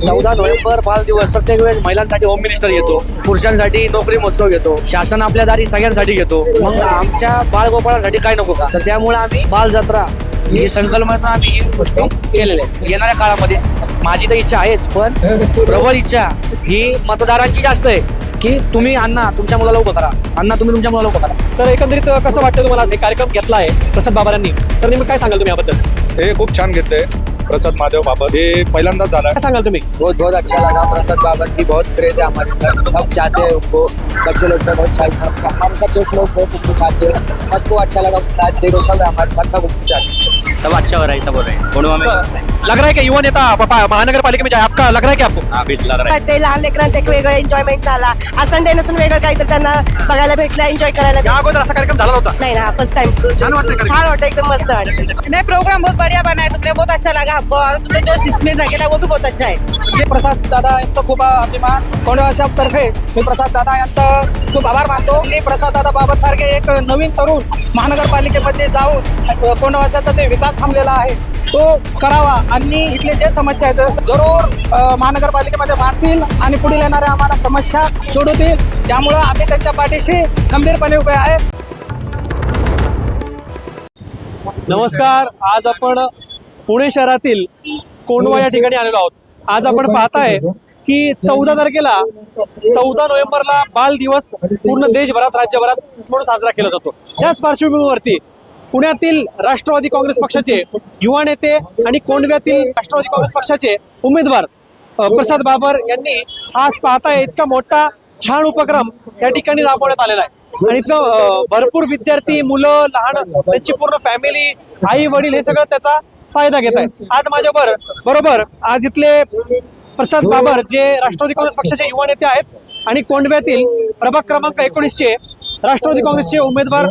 14 November बाल दिवस प्रत्येक वेळेस महिलांसाठी होम मिनिस्टर येतो, पुरुषांसाठी नोकरी महोत्सव घेतो, शासन आपल्या दारी सगळ्यांसाठी घेतो. मग आमच्या बाळगोपाळांसाठी काय नको का? तर त्यामुळे आम्ही बाल जत्रा ही संकल्पना आम्ही ही गोष्टी केलेल्या आहेत. येणाऱ्या काळामध्ये माझी तर इच्छा आहेच, पण प्रबळ इच्छा ही मतदारांची जास्त आहे की तुम्ही अण्णा तुमच्या मुलाला उभं करा, अण्णा तुम्ही तुमच्या मुलाला उभं करा. तर एकंदरीत कसं वाटतं तुम्हाला आज हे कार्यक्रम घेतला आहे प्रसाद बाबांनी, तर नेमकं काय सांगाल तुम्ही याबद्दल? हे खूप छान घेतलंय प्रसाद महादेव बाबा, हे पहिल्यांदाच झालं. काय सांगाल तुम्ही? बहुत बहुत अच्छा लगा। प्रसाद बाबा की बहुत क्रेज है हमारे अंदर, सब चाहते हैं उनको, बच्चे लोग बहुत चाहते, हम सब दोस्त लोग बहुत उनको चाहते हैं, सबको अच्छा लगा। साथ देखो सब हमारे साथ सब उनको चाहते हैं, सब अच्छा हो रहा है, सब हो रहा है कोणवा में लग रहा है कि युवा नेता महानगर पालिका में जाए, आपका लग रहा है कि आपको? हाँ बिल्कुल लग रहा है. ते लहान लेकरांचा एक वेगळं एन्जॉयमेंट झाला. आज संडे नसून वेगळं काहीतरी त्यांना बघायला भेटलं, एन्जॉय करायला या अगोदर असा कार्यक्रम झाला नव्हता. नाही ना, फर्स्ट टाइम. छान वाटतंय कार्यक्रम? छान वाटतं, एकदम मस्त वाटतं. नहीं, प्रोग्राम बहुत बढ़िया बना है तुमने, बहुत अच्छा लगा हमको, और तुमने जो सिस्टम रखेला वो भी बहुत अच्छा है. मी प्रसाद दादा यांचं खूप अभिमान कोंडवाशातर्फे मी प्रसाद दादा यांचं खूप आभार मानतो. मी प्रसाद दादा बाबासारखे एक नवीन तरुण महानगरपालिकेमध्ये जाऊन कोंडवाशाचा जे विकास थांबलेला आहे तो करावा आणि इथले जे समस्या आहेत जरूर महानगरपालिकेमध्ये मांडतील आणि पुढील येणाऱ्या आम्हाला समस्या सोडवतील. त्यामुळं आम्ही त्यांच्या पाठीशी खंबीरपणे उभे आहेत. नमस्कार, आज आपण पुणे शहरातील कोंडवा या ठिकाणी आलेलो आहोत. आज आपण पाहताय की 14 तारखेला 14 नोव्हेंबरला बाल दिवस पूर्ण देशभरात राज्यभरात म्हणून साजरा केला जातो. त्याच पार्श्वभूमीवरती पुण्यातील राष्ट्रवादी काँग्रेस पक्षाचे युवा नेते आणि कोंडव्यातील राष्ट्रवादी काँग्रेस पक्षाचे उमेदवार प्रसाद बाबर यांनी आज पाहताय इतका मोठा छान उपक्रम या ठिकाणी राबवण्यात आलेला आहे आणि इतकं भरपूर विद्यार्थी, मुलं, लहान, त्यांची पूर्ण फॅमिली, आई वडील हे सगळं त्याचा फायदा घेत आहेत. आज माझ्या बरोबर आज इथले प्रसाद बाबर जे राष्ट्रवादी काँग्रेस पक्षाचे युवा नेते आहेत आणि कोंडव्यातील प्रभाग क्रमांक 19चे राष्ट्रवादी काँग्रेसचे उमेदवार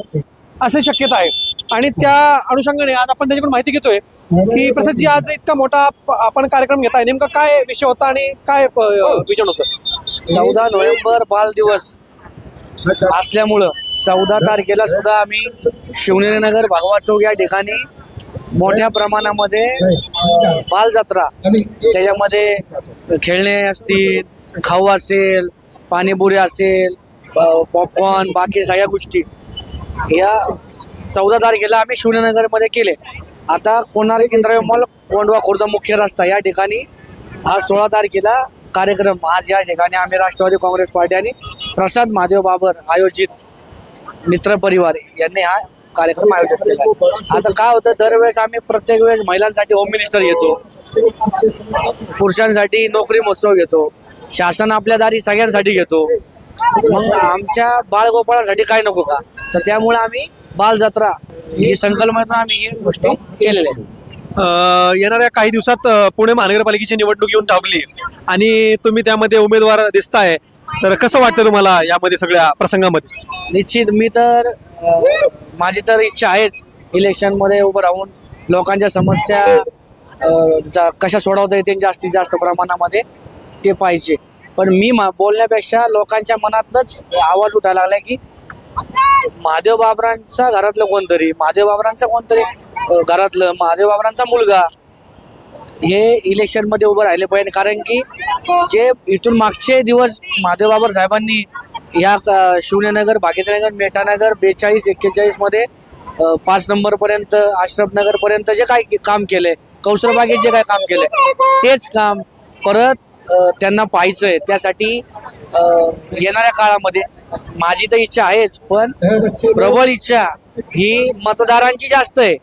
असे शक्यता आहे आणि त्या अनुषंगाने आज आपण त्याच्याकडून माहिती घेतोय की प्रसादजी आज इतका मोठा आपण कार्यक्रम घेताय, नेमका काय विषय होता आणि काय विजन होतं? 14 नोव्हेंबर बाल दिवस असल्यामुळं 14 तारखेला सुद्धा आम्ही शिवनेरीनगर भगवा चौक या ठिकाणी मोठ्या प्रमाणामध्ये बाल जत्रा, त्याच्यामध्ये खेळणे असतील, खाऊ असेल, पाणीपुरी असेल, पॉपकॉर्न, बाकी सगळ्या गोष्टी या 14 तारखेला आम्ही शिवनेरीनगरमध्ये केले. आता कोणार्क इंद्रायणी मॉल, कोंडवा खुर्द मुख्य रस्ता या ठिकाणी आज 16 तारखेला कार्यक्रम, आज या ठिकाणी आम्ही राष्ट्रवादी काँग्रेस पार्टी आणि प्रसाद महादेव बाबर आयोजित मित्र परिवार यांनी हा कार्यक्रम आयोजित केला. आता काय होतं, दरवेळेस आम्ही प्रत्येक वेळेस महिलांसाठी होम मिनिस्टर घेतो, पुरुषांसाठी नोकरी महोत्सव घेतो, शासन आपल्या दारी सगळ्यांसाठी घेतो. मग आमच्या बाळगोपाळांसाठी काय नको का? तर त्यामुळे आम्ही बाल जत्रा ही संकल्पना आम्ही ही गोष्टी केलेल्या आहेत. येणाऱ्या काही दिवसात पुणे महानगरपालिकेची निवडणूक येऊन टाकली आणि तुम्ही त्यामध्ये उमेदवार दिसताय, तर कसं वाटतं तुम्हाला यामध्ये सगळ्या प्रसंगामध्ये? निश्चित मी तर माझी तर इच्छा आहेच इलेक्शनमध्ये उभं राहून लोकांच्या समस्या कशा सोडवता येतील जास्तीत जास्त प्रमाणामध्ये ते पाहिजे. पण मी बोलण्यापेक्षा लोकांच्या मनातच आवाज उठायला लागलाय की महादेव बाबरांचा घरातलं कोणतरी, महादेव बाबरांचा कोणतरी घरातलं, महादेव बाबरांचा मुलगा हे इलेक्शनमध्ये उभं राहिले पाहिजे. कारण की जे इथून मागचे दिवस महादेव बाबर साहेबांनी या शिवनेरीनगर, भागीरथीनगर, मेठानगर 42-41 मध्ये 5 नंबरपर्यंत, आश्रफनगर पर्यंत जे काय काम केलंय, कौसरबागेत जे काय काम केलंय तेच काम परत त्यांना पाहायचंय. त्यासाठी येणाऱ्या काळामध्ये माझी तर इच्छा आहेच, पण प्रबळ इच्छा ही मतदारांची जास्त आहे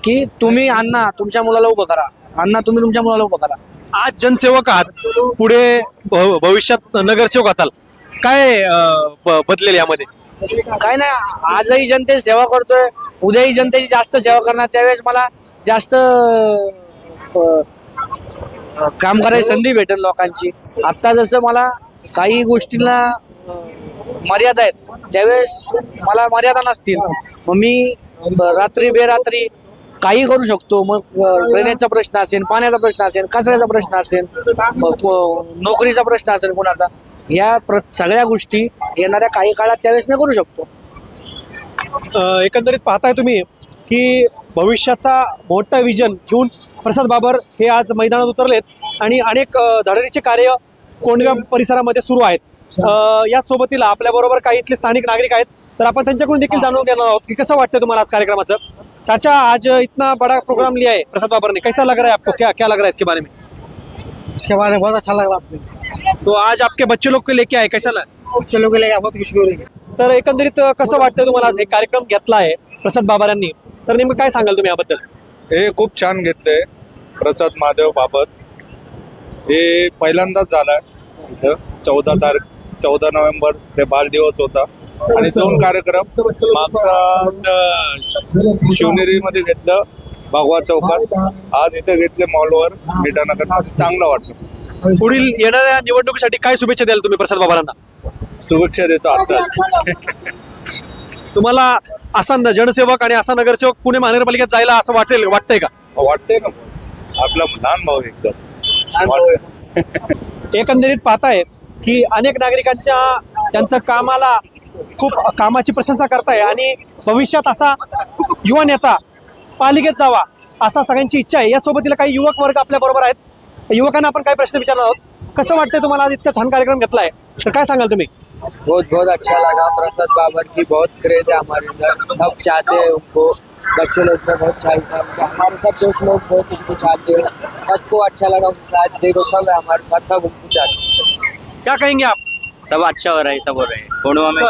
की तुम्ही अण्णा तुमच्या मुलाला उभं करा, अण्णा तुम्ही तुमच्या मुलाला उभं करा. आज जनसेवक आहात, पुढे भविष्यात नगरसेवक आहात, काय बदलेल यामध्ये? काय नाही, आजही जनतेची सेवा करतोय, उद्याही जनतेची जास्त सेवा करणार. त्यावेळेस मला जास्त काम करायची संधी भेटेल लोकांची. आत्ता जसं मला काही गोष्टींना मर्यादा आहेत, त्यावेळेस मला मर्यादा नसतील. मग मी रात्री बेरात्री काही करू शकतो. मग ड्रेनेजचा प्रश्न असेल, पाण्याचा प्रश्न असेल, कचऱ्याचा प्रश्न असेल, नोकरीचा प्रश्न असेल कोणाचा, या सगळ्या गोष्टी येणाऱ्या काही काळात त्यावेळेस मी करू शकतो. एकंदरीत पाहताय तुम्ही की भविष्याचा मोठा विजन घेऊन प्रसाद बाबर हे आज मैदानात उतरलेत आणि अनेक धडणीचे कार्य कोंडव्या परिसरामध्ये सुरू आहेत. याच सोबतीला आपल्याबरोबर काही इथले स्थानिक नागरिक आहेत, तर आपण त्यांच्याकडून देखील जाणून घेणार आहोत की कसं वाटतं तुम्हाला आज कार्यक्रमाचं. चाचा, आज इतना बड़ा प्रोग्राम लिया है प्रसाद बाबर ने, कैसा लग रहा है आपको, क्या क्या लग रहा है इसके बारे में? इसके बारे में बहुत अच्छा लग रहा आपने. तो आज आपके बच्चे लोग को लेके आए, कैसा लगा? बच्चे लोग के लिए बहुत खुशी हो रही है. तर एकंदरीत कसं वाटतं तुम्हाला आज हे कार्यक्रम घेतला आहे प्रसाद बाबर यांनी, तर नेमकं काय सांगाल तुम्ही याबद्दल? हे खूप छान घेतलंय प्रसाद महादेव बाबर. हे पहिल्यांदाच झालाय इथं. 14 नोव्हेंबर ते बालदिवस होता आणि 2 कार्यक्रम मागचा शिवनेरीमध्ये घेतलं, भगवा चौकात. आज इथं घेतले मॉलवर मीठानगर. चांगलं वाटलं. पुढील येणाऱ्या निवडणुकीसाठी काय शुभेच्छा द्याल तुम्ही प्रसाद बाबांना? शुभेच्छा देतो आता. तुम्हाला असा जनसेवक आणि असा नगरसेवक पुणे महानगरपालिकेत जायला असं वाटतंय का? वाटतंय ना, आपला लहान भाऊ एकदम. एकंदरीत पाहताय की अनेक नागरिकांच्या त्यांचं कामाला खूप कामाची प्रशंसा करताय आणि भविष्यात असा युवा नेता पालिकेत जावा असा सगळ्यांची इच्छा आहे. यासोबतीला काही युवक वर्ग आपल्या बरोबर आहेत. युवकांना आपण काही प्रश्न विचारणार आहोत. कसं वाटतंय तुम्हाला आज इतका छान कार्यक्रम घेतलाय, तर काय सांगाल तुम्ही? बहुत अच्छा लगा. प्रसाद बाबर की बहुत क्रेज है हमारे इधर. सब चाहते हैं उनको. बच्चे लोग को बहुत चाहते हैं. हमारे सब दोस्त लोग बहुत उनको चाहते हैं. सबको अच्छा लगा उनका. आज देखो सब है हमारे साथ, सब उनको चाहते हैं. क्या कहेंगे आप? सब अच्छा हो रहा है, सब हो रहे हैं कोंडवा में.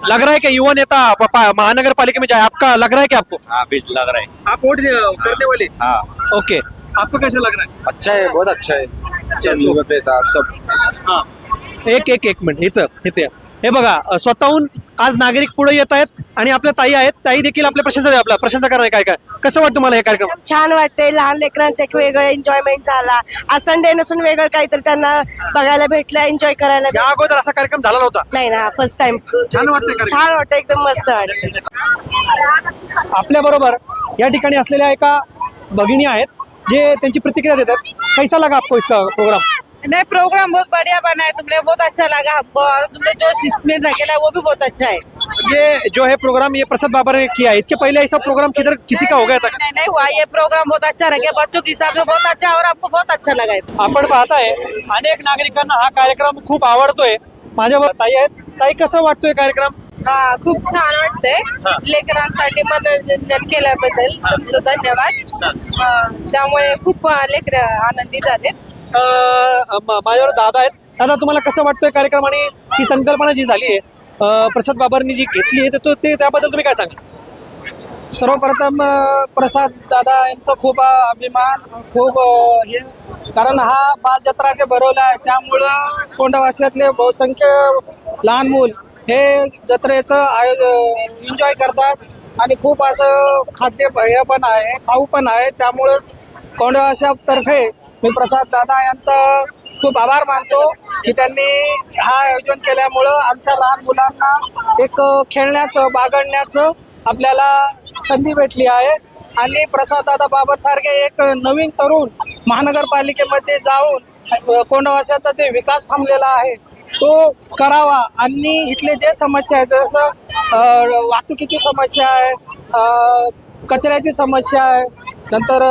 लग रहा है कि युवा नेता महानगर पालिका में जाए, आपका लग रहा है कि आपको? हाँ भी लग रहा है. आप वोट करने वाले? हाँ. ओके, आपको कैसा लग रहा है? अच्छा आहे, बहुत अच्छा आहे. सब युवक येतात, सब. हा. एक मिनिट इथे हे बघा, स्वतःहून आज नागरिक पुढे येत आहेत आणि आपल्या ताई आहेत. ताई देखील आपल्या प्रशंसा करणार. काय कसं वाटतं तुम्हाला हे कार्यक्रम? छान वाटते. लहान लेकरांचं एक वेगळं एन्जॉयमेंट झाला. आज संडे नसून वेगळं काहीतरी त्यांना बघायला भेटलं, एन्जॉय करायला या भेटलं. अगोदर असा कार्यक्रम झाला नव्हता. नाही ना, फर्स्ट टाइम. छान वाटतंय कार्यक्रम? छान वाटतं, एकदम मस्त वाटतं. आपल्या बरोबर या ठिकाणी असलेल्या एका भगिनी आहेत जे त्यांची प्रतिक्रिया देतात. कैसा लगा आपको इसका प्रोग्राम? नहीं, प्रोग्राम बहुत बढ़िया बना है. तुमने बहुत अच्छा लगा हमको और तुमने जो सिस्टम रखेला वो भी बहुत अच्छा है. ये जो है प्रोग्राम ये प्रसाद बाबर ने किया है, इसके पहले ऐसा प्रोग्राम किधर किसी का हो गया था? नहीं हुआ. ये प्रोग्राम बहुत अच्छा रखे बच्चों के हिसाब से, बहुत अच्छा और हमको बहुत अच्छा लगा है. आपण पाहताय अनेक नागरिकांना हा कार्यक्रम खूप आवडतोय. माझ्यावर ताई आहेत. ताई, कसं वाटतोय कार्यक्रम? हा, खूप छान वाटतंय. लेकरांसाठी मनोरंजन केल्याबद्दल तुमचं धन्यवाद. त्यामुळे खूप लेकर आनंदी झालेत. माझ्यावर दादा आहेत. दादा, तुम्हाला कसं वाटतोय कार्यक्रम आणि ही संकल्पना जी झाली आहे प्रसाद बाबरनी जी घेतली आहे ते त्याबद्दल तुम्ही काय सांगा? सर्वप्रथम प्रसाद दादा यांचं खूप अभिमान, खूप हे, कारण हा बालजत्राचे भरवला आहे. त्यामुळं कोंडवाशातले बहुसंख्य लहान मूल हे जत्रेचं एन्जॉय करतात आणि खूप असं खाद्य हे पण आहे, खाऊ पण आहे. त्यामुळं कोंडवाशातर्फे मी प्रसाद दादा यांचा खूप आभार मानतो की त्यांनी हा आयोजन केल्यामुळं आमच्या लहान मुलांना एक खेळण्याचं, बागडण्याचं आपल्याला संधी भेटली आहे. आणि प्रसाद दादा बाबरसारखे एक नवीन तरुण महानगरपालिकेमध्ये जाऊन कोंडवाशाचा जे विकास थांबलेला आहे तो करावा आणि इथले जे समस्या आहेत, जसं वाहतुकीची समस्या आहे, कचऱ्याची समस्या आहे, नंतर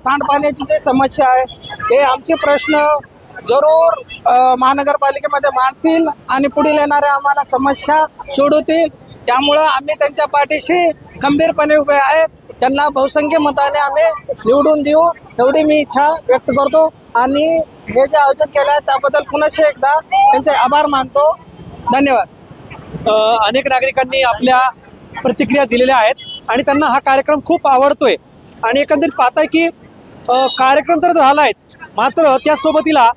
सांडपाण्याची जे समस्या आहे, हे आमचे प्रश्न जरूर महानगरपालिकेमध्ये मांडतील आणि पुढील येणाऱ्या आम्हाला समस्या सोडवतील. त्यामुळं आम्ही त्यांच्या पाठीशी खंबीरपणे उभे आहेत. त्यांना बहुसंख्य मताने आम्ही निवडून देऊ एवढी मी इच्छा व्यक्त करतो आणि हे जे आयोजन केलं आहे त्याबद्दल पुन्हा एकदा त्यांचे आभार मानतो. धन्यवाद. अनेक नागरिकांनी आपल्या प्रतिक्रिया दिलेल्या आहेत आणि त्यांना हा कार्यक्रम खूप आवडतोय. आणि एकंदरीत पाहताय की कार्यक्रम तर झालायच, मात्र त्यासोबतीला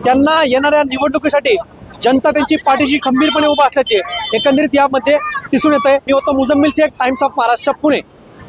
त्यांना येणाऱ्या निवडणुकीसाठी जनता त्यांची पाठीशी खंबीरपणे उभा असल्याचे एकंदरीत यामध्ये दिसून येत आहे. मी होतो मुजम्मिल शेख, टाइम्स ऑफ महाराष्ट्र, पुणे.